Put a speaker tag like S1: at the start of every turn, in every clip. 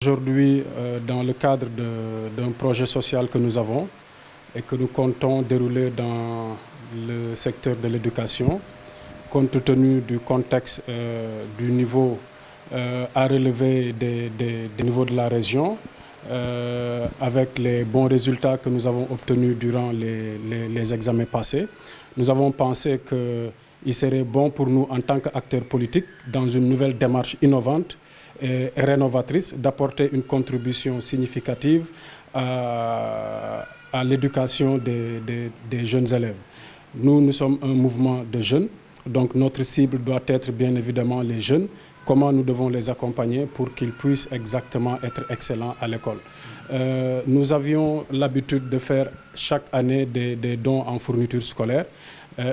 S1: Aujourd'hui, dans le cadre d'un projet social que nous avons et que nous comptons dérouler dans le secteur de l'éducation, compte tenu du contexte du niveau à relever des niveaux de la région, avec les bons résultats que nous avons obtenus durant les examens passés, nous avons pensé qu'il serait bon pour nous, en tant qu'acteurs politiques, dans une nouvelle démarche innovante et rénovatrice, d'apporter une contribution significative à l'éducation des jeunes élèves. Nous sommes un mouvement de jeunes, donc notre cible doit être bien évidemment les jeunes. Comment nous devons les accompagner pour qu'ils puissent exactement être excellents à l'école. Nous avions l'habitude de faire chaque année des dons en fournitures scolaires,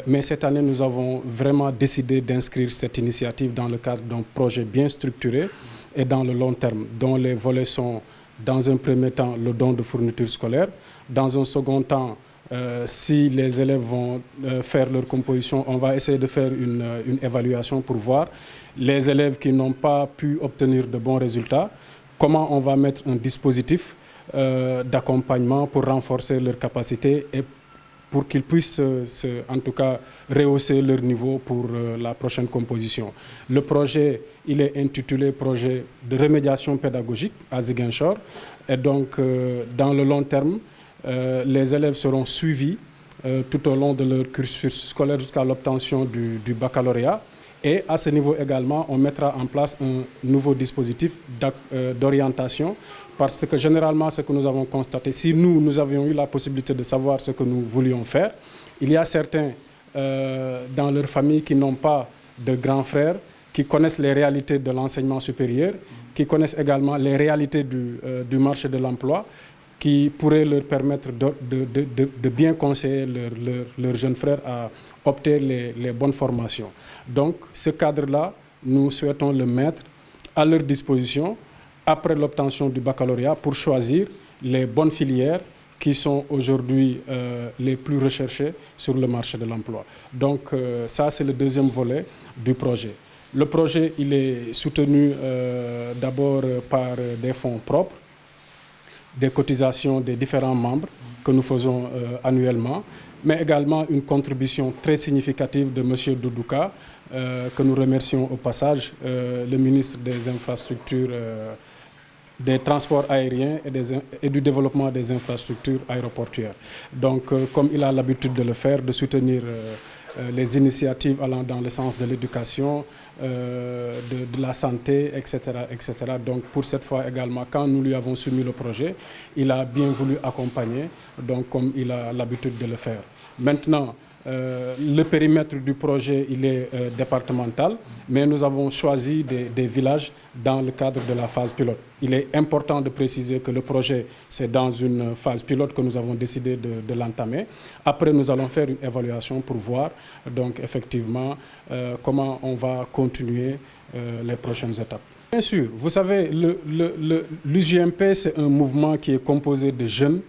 S1: mais cette année nous avons vraiment décidé d'inscrire cette initiative dans le cadre d'un projet bien structuré et dans le long terme, dont les volets sont, dans un premier temps, le don de fournitures scolaires. Dans un second temps, si les élèves vont faire leur composition, on va essayer de faire une évaluation pour voir les élèves qui n'ont pas pu obtenir de bons résultats, comment on va mettre un dispositif d'accompagnement pour renforcer leurs capacités et pour qu'ils puissent en tout cas rehausser leur niveau pour la prochaine composition. Le projet, il est intitulé projet de remédiation pédagogique à Ziguinchor, et donc dans le long terme, les élèves seront suivis tout au long de leur cursus scolaire jusqu'à l'obtention du baccalauréat. Et à ce niveau également, on mettra en place un nouveau dispositif d'orientation, parce que généralement, ce que nous avons constaté, si nous avions eu la possibilité de savoir ce que nous voulions faire, il y a certains dans leur famille qui n'ont pas de grands frères, qui connaissent les réalités de l'enseignement supérieur, qui connaissent également les réalités du marché de l'emploi, qui pourraient leur permettre de bien conseiller leurs jeunes frères à opter les bonnes formations. Donc, ce cadre-là, nous souhaitons le mettre à leur disposition après l'obtention du baccalauréat pour choisir les bonnes filières qui sont aujourd'hui les plus recherchées sur le marché de l'emploi. Donc, ça, c'est le deuxième volet du projet. Le projet, il est soutenu d'abord par des fonds propres, des cotisations des différents membres que nous faisons annuellement, mais également une contribution très significative de M. Doudouka, que nous remercions au passage, le ministre des Infrastructures, des Transports aériens et du développement des infrastructures aéroportuaires. Donc, comme il a l'habitude de le faire, de soutenir les initiatives allant dans le sens de l'éducation, de la santé, etc., etc. Donc pour cette fois également, quand nous lui avons soumis le projet, il a bien voulu accompagner, donc comme il a l'habitude de le faire. Maintenant, le périmètre du projet, il est départemental, mais nous avons choisi des villages dans le cadre de la phase pilote. Il est important de préciser que le projet, c'est dans une phase pilote que nous avons décidé de l'entamer. Après, nous allons faire une évaluation pour voir, donc effectivement, comment on va continuer les prochaines étapes. Bien sûr, vous savez, l'UJMP, c'est un mouvement qui est composé de jeunes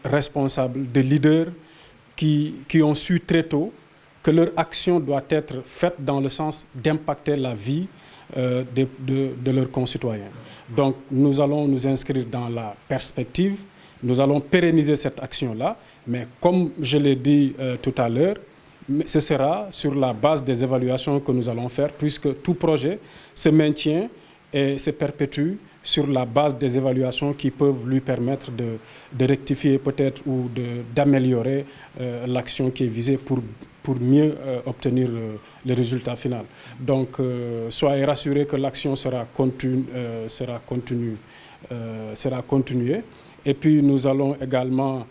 S1: responsables, de leaders, qui ont su très tôt que leur action doit être faite dans le sens d'impacter la vie de leurs concitoyens. Donc nous allons nous inscrire dans la perspective, nous allons pérenniser cette action-là, mais comme je l'ai dit tout à l'heure, ce sera sur la base des évaluations que nous allons faire, puisque tout projet se maintient et se perpétue sur la base des évaluations qui peuvent lui permettre de rectifier peut-être ou d'améliorer l'action qui est visée pour mieux obtenir le résultat final. Donc, soyez rassurés que l'action sera continuée. Et puis, nous allons également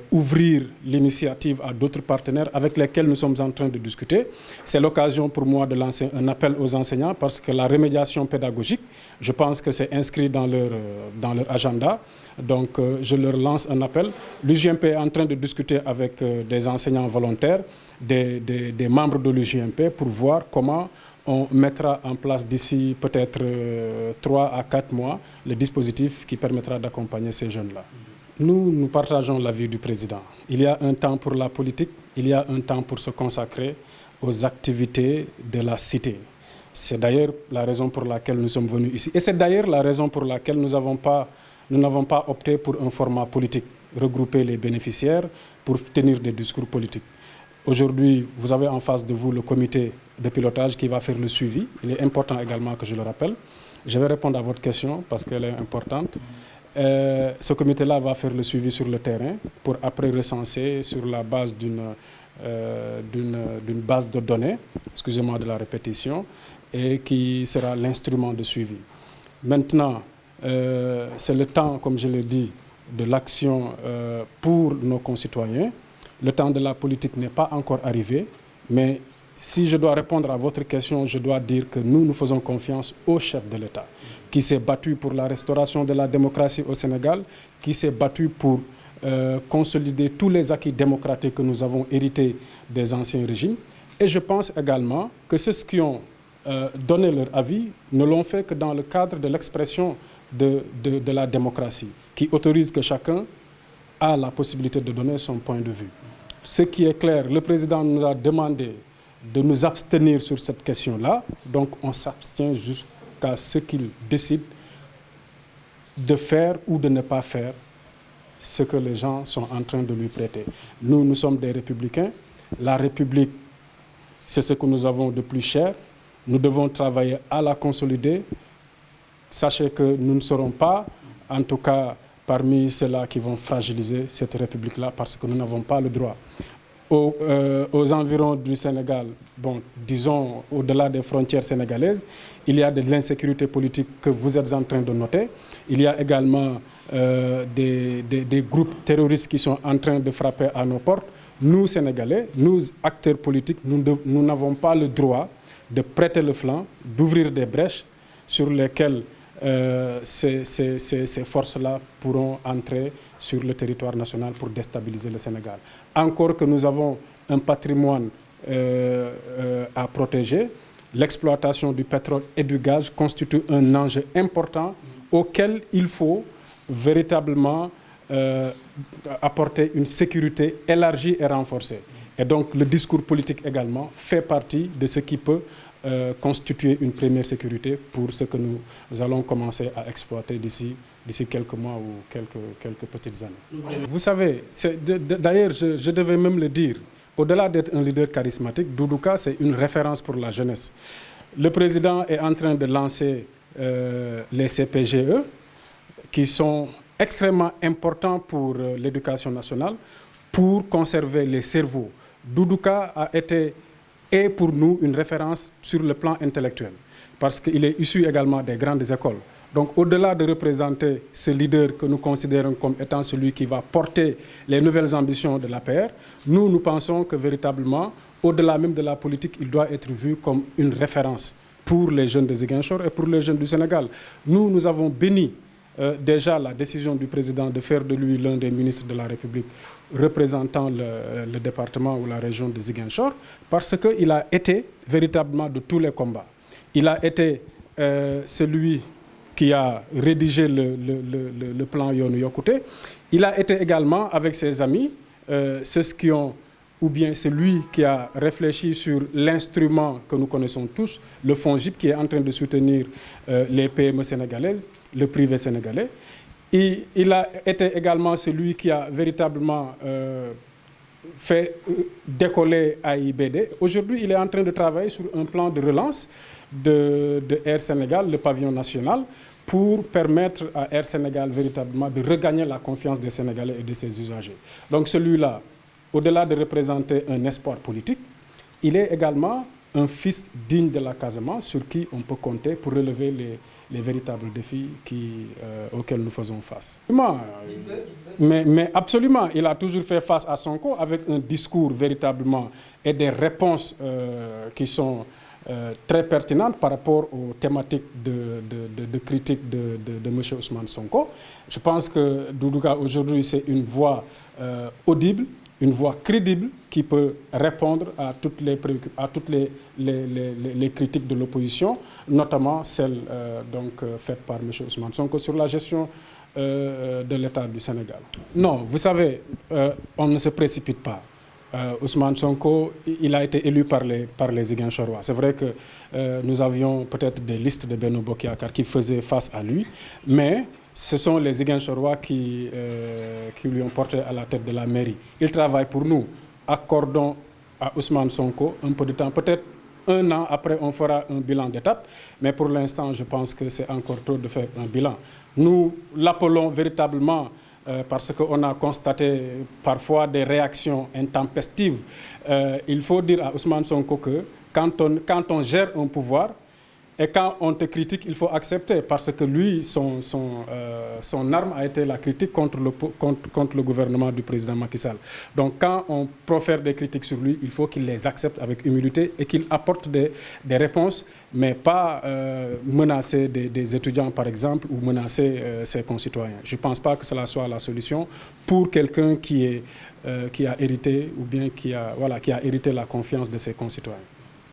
S1: ouvrir l'initiative à d'autres partenaires avec lesquels nous sommes en train de discuter. C'est l'occasion pour moi de lancer un appel aux enseignants, parce que la remédiation pédagogique, je pense que c'est inscrit dans leur agenda. Donc je leur lance un appel. L'UJMP est en train de discuter avec des enseignants volontaires, des membres de l'UJMP, pour voir comment on mettra en place d'ici peut-être 3 à 4 mois le dispositif qui permettra d'accompagner ces jeunes-là. Nous partageons l'avis du président. Il y a un temps pour la politique, il y a un temps pour se consacrer aux activités de la cité. C'est d'ailleurs la raison pour laquelle nous sommes venus ici. Et c'est d'ailleurs la raison pour laquelle nous n'avons pas opté pour un format politique, regrouper les bénéficiaires pour tenir des discours politiques. Aujourd'hui, vous avez en face de vous le comité de pilotage qui va faire le suivi. Il est important également que je le rappelle. Je vais répondre à votre question parce qu'elle est importante. Ce comité-là va faire le suivi sur le terrain pour après recenser sur la base d'une base de données, excusez-moi de la répétition, et qui sera l'instrument de suivi. Maintenant, c'est le temps, comme je l'ai dit, de l'action pour nos concitoyens. Le temps de la politique n'est pas encore arrivé, mais si je dois répondre à votre question, je dois dire que nous faisons confiance au chef de l'État, qui s'est battu pour la restauration de la démocratie au Sénégal, qui s'est battu pour consolider tous les acquis démocratiques que nous avons hérités des anciens régimes. Et je pense également que ceux qui ont donné leur avis ne l'ont fait que dans le cadre de l'expression de la démocratie, qui autorise que chacun a la possibilité de donner son point de vue. Ce qui est clair, le président nous a demandé de nous abstenir sur cette question-là, donc on s'abstient jusqu'à ce qu'il décide de faire ou de ne pas faire ce que les gens sont en train de lui prêter. Nous sommes des républicains. La République, c'est ce que nous avons de plus cher. Nous devons travailler à la consolider. Sachez que nous ne serons pas, en tout cas, parmi ceux-là qui vont fragiliser cette République-là parce que nous n'avons pas le droit. Aux environs du Sénégal, bon, disons au-delà des frontières sénégalaises, il y a de l'insécurité politique que vous êtes en train de noter. Il y a également des groupes terroristes qui sont en train de frapper à nos portes. Nous, Sénégalais, nous, acteurs politiques, nous n'avons pas le droit de prêter le flanc, d'ouvrir des brèches sur lesquelles ces forces-là pourront entrer sur le territoire national pour déstabiliser le Sénégal. Encore que nous avons un patrimoine à protéger, l'exploitation du pétrole et du gaz constitue un enjeu important auquel il faut véritablement apporter une sécurité élargie et renforcée. Et donc le discours politique également fait partie de ce qui peut constituer une première sécurité pour ce que nous allons commencer à exploiter d'ici quelques mois ou quelques petites années. Vous savez, d'ailleurs, je devais même le dire, au-delà d'être un leader charismatique, Doudou Ka, c'est une référence pour la jeunesse. Le président est en train de lancer les CPGE, qui sont extrêmement importants pour l'éducation nationale, pour conserver les cerveaux. Doudou Ka a été et pour nous une référence sur le plan intellectuel, parce qu'il est issu également des grandes écoles. Donc au-delà de représenter ce leader que nous considérons comme étant celui qui va porter les nouvelles ambitions de l'APR, nous pensons que véritablement, au-delà même de la politique, il doit être vu comme une référence pour les jeunes de Ziguinchor et pour les jeunes du Sénégal. Nous avons béni déjà la décision du président de faire de lui l'un des ministres de la République représentant le département ou la région de Ziguinchor, parce qu'il a été véritablement de tous les combats. Il a été celui qui a rédigé le plan Yoonu Yokkute. Il a été également, avec ses amis, ceux qui ont, ou bien celui qui a réfléchi sur l'instrument que nous connaissons tous, le FONGIP, qui est en train de soutenir les PME sénégalaises, le privé sénégalais. Et il a été également celui qui a véritablement fait décoller AIBD. Aujourd'hui, il est en train de travailler sur un plan de relance de Air Sénégal, le pavillon national, pour permettre à Air Sénégal véritablement de regagner la confiance des Sénégalais et de ses usagers. Donc celui-là, au-delà de représenter un espoir politique, il est également un fils digne de la Casamance sur qui on peut compter pour relever les véritables défis auxquels nous faisons face. Mais absolument, il a toujours fait face à Sonko avec un discours véritablement et des réponses qui sont très pertinentes par rapport aux thématiques de critique de M. Ousmane Sonko. Je pense que Doudou Ka aujourd'hui c'est une voix audible, une voix crédible qui peut répondre à toutes les critiques de l'opposition, notamment celles faites par M. Ousmane Sonko sur la gestion de l'État du Sénégal. Non, vous savez, on ne se précipite pas. Ousmane Sonko, il a été élu par les Ziguinchorois. C'est vrai que nous avions peut-être des listes de Benno Bokk Yakaar qui faisaient face à lui, mais ce sont les Ziguinchorois qui lui ont porté à la tête de la mairie. Il travaille pour nous. Accordons à Ousmane Sonko un peu de temps, peut-être 1 an après, on fera un bilan d'étape, mais pour l'instant, je pense que c'est encore tôt de faire un bilan. Nous l'appelons véritablement parce qu'on a constaté parfois des réactions intempestives. Il faut dire à Ousmane Sonko que quand on gère un pouvoir et quand on te critique, il faut accepter parce que lui, son arme a été la critique contre le gouvernement du président Macky Sall. Donc quand on profère des critiques sur lui, il faut qu'il les accepte avec humilité et qu'il apporte des réponses, mais pas menacer des étudiants par exemple ou menacer ses concitoyens. Je ne pense pas que cela soit la solution pour quelqu'un qui a hérité ou bien qui a hérité la confiance de ses concitoyens.